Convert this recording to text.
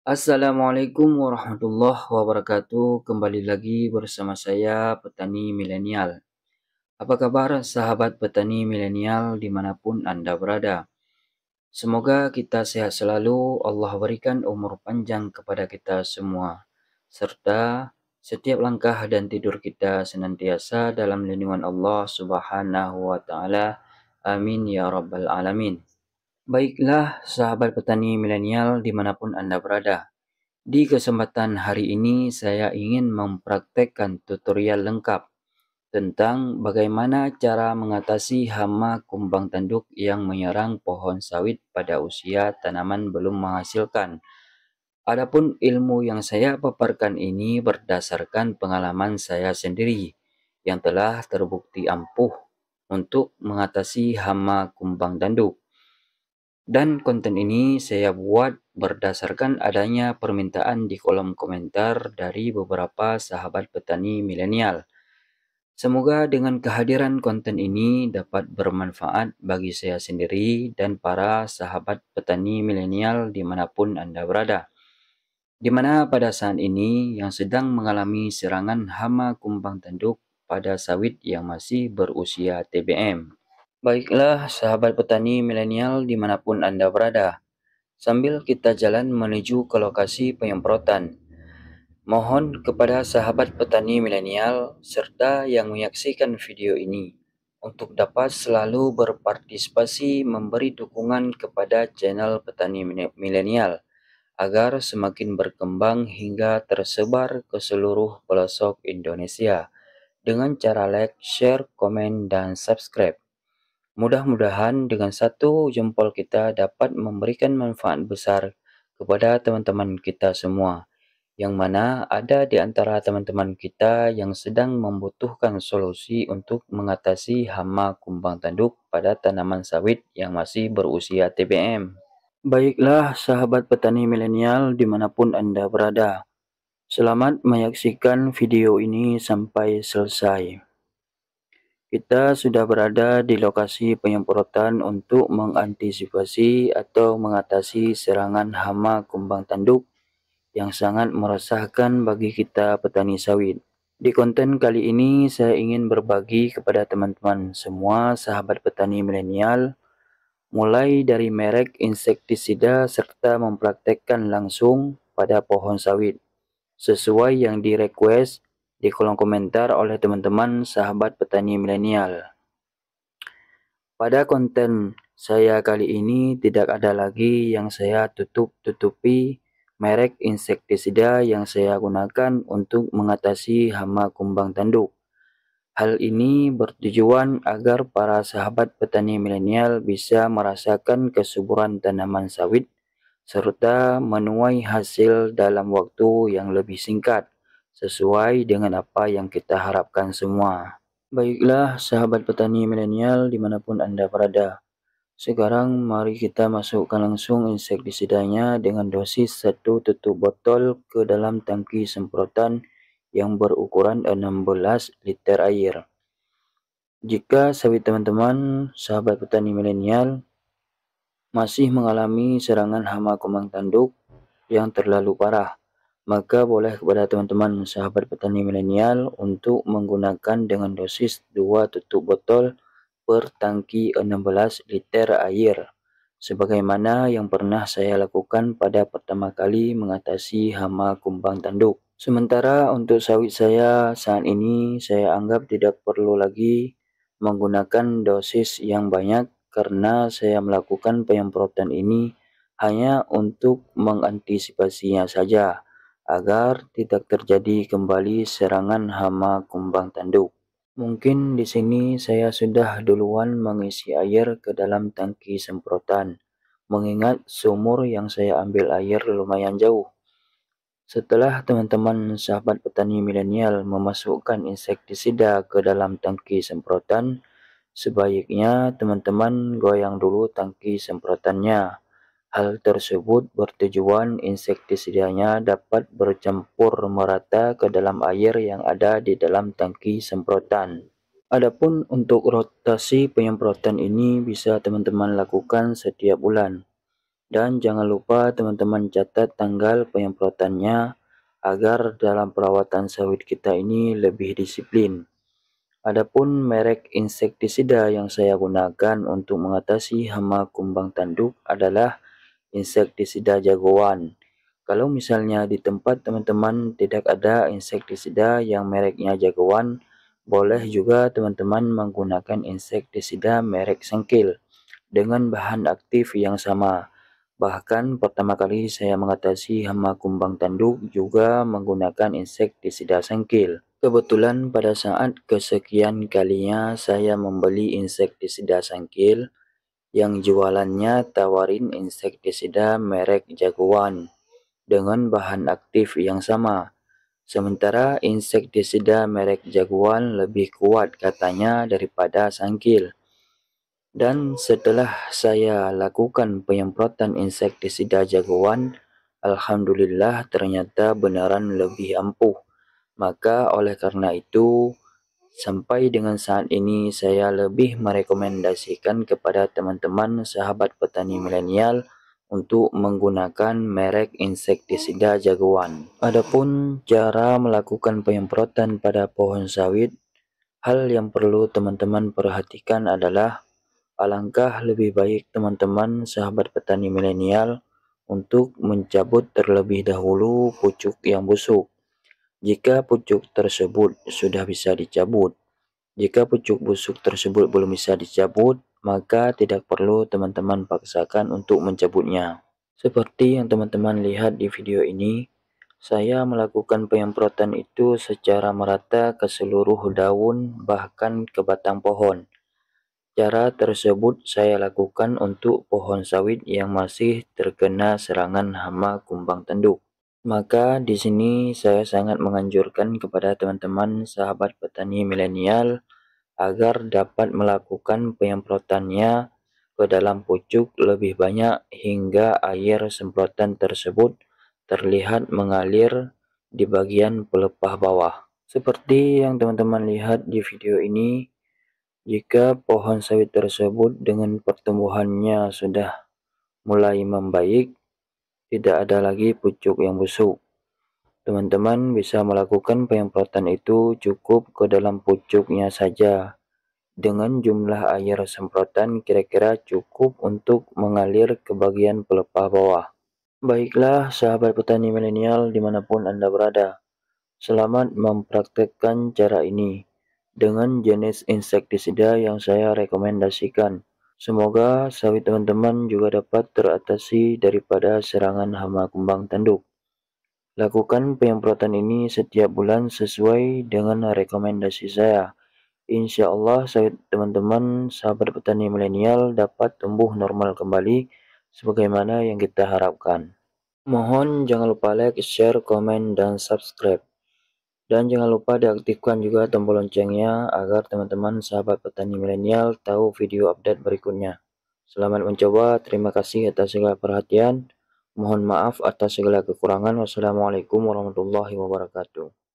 Assalamualaikum warahmatullahi wabarakatuh. Kembali lagi bersama saya Petani Milenial. Apa kabar sahabat petani milenial dimanapun Anda berada? Semoga kita sehat selalu, Allah berikan umur panjang kepada kita semua. Serta setiap langkah dan tidur kita senantiasa dalam lindungan Allah Subhanahu wa Ta'ala. Amin ya Rabbal 'Alamin. Baiklah, sahabat petani milenial dimanapun Anda berada. Di kesempatan hari ini, saya ingin mempraktekkan tutorial lengkap tentang bagaimana cara mengatasi hama kumbang tanduk yang menyerang pohon sawit pada usia tanaman belum menghasilkan. Adapun ilmu yang saya paparkan ini berdasarkan pengalaman saya sendiri yang telah terbukti ampuh untuk mengatasi hama kumbang tanduk. Dan konten ini saya buat berdasarkan adanya permintaan di kolom komentar dari beberapa sahabat petani milenial. Semoga dengan kehadiran konten ini dapat bermanfaat bagi saya sendiri dan para sahabat petani milenial dimanapun Anda berada. Di mana pada saat ini yang sedang mengalami serangan hama kumbang tanduk pada sawit yang masih berusia TBM. Baiklah sahabat petani milenial dimanapun Anda berada. Sambil kita jalan menuju ke lokasi penyemprotan, mohon kepada sahabat petani milenial serta yang menyaksikan video ini untuk dapat selalu berpartisipasi memberi dukungan kepada channel petani milenial agar semakin berkembang hingga tersebar ke seluruh pelosok Indonesia dengan cara like, share, komen, dan subscribe. Mudah-mudahan dengan satu jempol kita dapat memberikan manfaat besar kepada teman-teman kita semua, yang mana ada di antara teman-teman kita yang sedang membutuhkan solusi untuk mengatasi hama kumbang tanduk pada tanaman sawit yang masih berusia TBM. Baiklah sahabat petani milenial dimanapun Anda berada, selamat menyaksikan video ini sampai selesai. Kita sudah berada di lokasi penyemprotan untuk mengantisipasi atau mengatasi serangan hama kumbang tanduk yang sangat meresahkan bagi kita petani sawit. Di konten kali ini saya ingin berbagi kepada teman-teman semua sahabat petani milenial mulai dari merek insektisida serta mempraktekkan langsung pada pohon sawit sesuai yang di-request di kolom komentar oleh teman-teman sahabat petani milenial. Pada konten saya kali ini tidak ada lagi yang saya tutup-tutupi merek insektisida yang saya gunakan untuk mengatasi hama kumbang tanduk. Hal ini bertujuan agar para sahabat petani milenial bisa merasakan kesuburan tanaman sawit serta menuai hasil dalam waktu yang lebih singkat sesuai dengan apa yang kita harapkan semua. Baiklah sahabat petani milenial dimanapun Anda berada. Sekarang mari kita masukkan langsung insektisidanya dengan dosis 1 tutup botol ke dalam tangki semprotan yang berukuran 16 liter air. Jika sawit teman-teman sahabat petani milenial masih mengalami serangan hama kumbang tanduk yang terlalu parah, maka boleh kepada teman-teman sahabat petani milenial untuk menggunakan dengan dosis 2 tutup botol per tangki 16 liter air, sebagaimana yang pernah saya lakukan pada pertama kali mengatasi hama kumbang tanduk. Sementara untuk sawit saya saat ini saya anggap tidak perlu lagi menggunakan dosis yang banyak karena saya melakukan penyemprotan ini hanya untuk mengantisipasinya saja agar tidak terjadi kembali serangan hama kumbang tanduk. Mungkin di sini saya sudah duluan mengisi air ke dalam tangki semprotan, mengingat sumur yang saya ambil air lumayan jauh. Setelah teman-teman sahabat petani milenial memasukkan insektisida ke dalam tangki semprotan, sebaiknya teman-teman goyang dulu tangki semprotannya. Hal tersebut bertujuan insektisidanya dapat bercampur merata ke dalam air yang ada di dalam tangki semprotan. Adapun untuk rotasi penyemprotan ini bisa teman-teman lakukan setiap bulan. Dan jangan lupa teman-teman catat tanggal penyemprotannya agar dalam perawatan sawit kita ini lebih disiplin. Adapun merek insektisida yang saya gunakan untuk mengatasi hama kumbang tanduk adalah insektisida jagoan. Kalau misalnya di tempat teman-teman tidak ada insektisida yang mereknya jagoan, boleh juga teman-teman menggunakan insektisida merek Sengkil dengan bahan aktif yang sama. Bahkan pertama kali saya mengatasi hama kumbang tanduk juga menggunakan insektisida Sengkil. Kebetulan pada saat kesekian kalinya saya membeli insektisida Sengkil, yang jualannya tawarin insektisida merek jagoan dengan bahan aktif yang sama. Sementara insektisida merek jagoan lebih kuat katanya daripada Sengkil. Dan setelah saya lakukan penyemprotan insektisida jagoan, alhamdulillah ternyata beneran lebih ampuh. Maka oleh karena itu, sampai dengan saat ini saya lebih merekomendasikan kepada teman-teman sahabat petani milenial untuk menggunakan merek insektisida jagoan. Adapun cara melakukan penyemprotan pada pohon sawit, hal yang perlu teman-teman perhatikan adalah alangkah lebih baik teman-teman sahabat petani milenial untuk mencabut terlebih dahulu pucuk yang busuk. Jika pucuk tersebut sudah bisa dicabut, jika pucuk busuk tersebut belum bisa dicabut, maka tidak perlu teman-teman paksakan untuk mencabutnya. Seperti yang teman-teman lihat di video ini, saya melakukan penyemprotan itu secara merata ke seluruh daun bahkan ke batang pohon. Cara tersebut saya lakukan untuk pohon sawit yang masih terkena serangan hama kumbang tanduk. Maka di sini saya sangat menganjurkan kepada teman-teman sahabat petani milenial agar dapat melakukan penyemprotannya ke dalam pucuk lebih banyak hingga air semprotan tersebut terlihat mengalir di bagian pelepah bawah. Seperti yang teman-teman lihat di video ini, jika pohon sawit tersebut dengan pertumbuhannya sudah mulai membaik, tidak ada lagi pucuk yang busuk. Teman-teman bisa melakukan penyemprotan itu cukup ke dalam pucuknya saja. Dengan jumlah air semprotan kira-kira cukup untuk mengalir ke bagian pelepah bawah. Baiklah sahabat petani milenial dimanapun Anda berada. Selamat mempraktekkan cara ini dengan jenis insektisida yang saya rekomendasikan. Semoga sawit teman-teman juga dapat teratasi daripada serangan hama kumbang tanduk. Lakukan penyemprotan ini setiap bulan sesuai dengan rekomendasi saya. Insya Allah sawit teman-teman sahabat petani milenial dapat tumbuh normal kembali sebagaimana yang kita harapkan. Mohon jangan lupa like, share, komen, dan subscribe. Dan jangan lupa diaktifkan juga tombol loncengnya agar teman-teman sahabat petani milenial tahu video update berikutnya. Selamat mencoba, terima kasih atas segala perhatian. Mohon maaf atas segala kekurangan. Wassalamualaikum warahmatullahi wabarakatuh.